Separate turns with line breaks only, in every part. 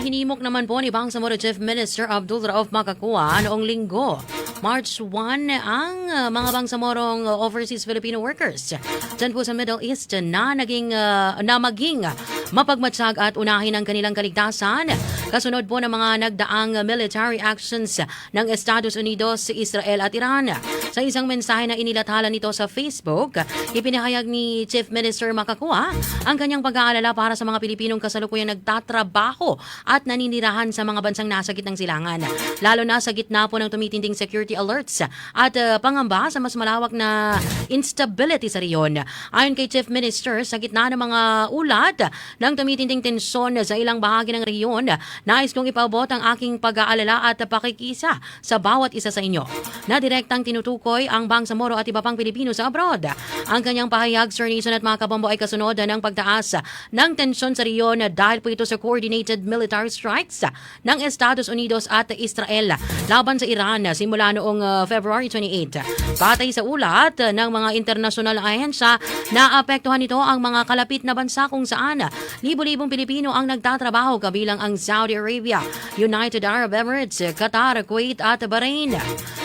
Hinimok naman po ni Bangsamoro Chief Minister Abdul Rauf Makakua noong linggo, March 1, ang mga Bangsamorong overseas Filipino workers dyan po sa Middle East na maging mapagmatsag at unahin ang kanilang kaligtasan kasunod po ng mga nagdaang military actions ng Estados Unidos, Israel at Iran. Sa isang mensahe na inilathala nito sa Facebook, ipinahayag ni Chief Minister Makakua ang kanyang pag-aalala para sa mga Pilipinong kasalukuyang nagtatrabaho at naninirahan sa mga bansang nasa gitnang silangan, lalo na sa gitna po ng tumitinding security alerts at pangamba sa mas malawak na instability sa riyon. Ayon kay Chief Minister, sa gitna ng mga ulat ng tumitinding tensyon sa ilang bahagi ng riyon, nais kong ipaabot ang aking pag-aalala at pakikisa sa bawat isa sa inyo na direktang tinutukoy ang Bangsamoro at iba pang Pilipino sa abroad. Ang kanyang pahayag, Sir Nison at mga kabombo, ay kasunod ng pagtaas ng tensyon sa riyon dahil po ito sa coordinated military strikes ng Estados Unidos at Israel laban sa Iran simula noong February 28. Batay sa ulat ng mga internasyonal na ahensya, naapektuhan nito ang mga kalapit na bansa kung saan libo-libong Pilipino ang nagtatrabaho kabilang ang Saudi Arabia, United Arab Emirates, Qatar, Kuwait at Bahrain.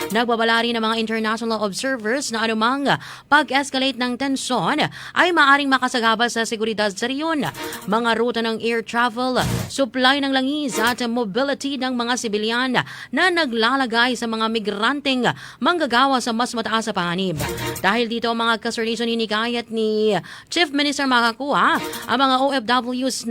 Nagbabala rin ng mga international observers na anumang pag-escalate ng tensyon ay maaring makasagabal sa seguridad sa riyon, mga ruta ng air travel, supply ng langis at mobility ng mga sibilyan na naglalagay sa mga migranteng manggagawa sa mas mataas sa panganib. Dahil dito, mga ka-Sir hinikayat ni Chief Minister Makakua ang mga OFWs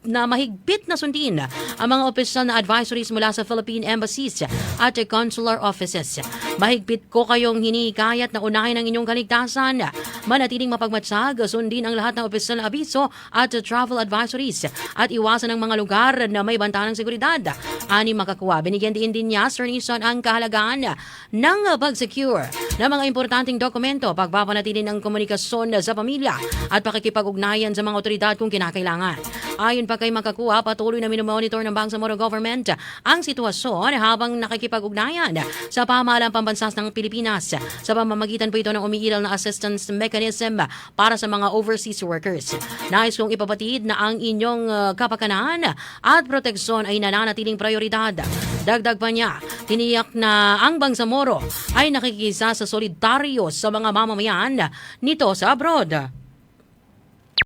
na mahigpit na sundin ang mga opisyal na advisories mula sa Philippine embassies at consular offices. Mahigpit ko kayong hinikayat na unahin ang inyong kaligtasan, manatiling mapagmatsag, sundin ang lahat ng opisyal na abiso at travel advisories at iwasan ang mga lugar na may banta ng seguridad. Ani Makakua, binigyan din niya, Sir Nison, ang kahalagaan ng pag-secure ng mga importanteng dokumento, pagpapanatili ng komunikasyon sa pamilya at pakikipag-ugnayan sa mga otoridad kung kinakailangan. Ayon pa kay Makakua, patuloy na minomonitor ng Bangsamoro government ang sitwasyon habang nakikipag-ugnayan sa pamahalaan pambansa ng Pilipinas sa pamamagitan po ito ng umiiral na assistance mechanism para sa mga overseas workers. Nais kong ipapatid na ang inyong kapakanan at proteksyon ay nananatiling prioridad. Dagdag pa niya, tiniyak na ang Bangsamoro ay nakikisa sa solidaryo sa mga mamamayan nito sa abroad.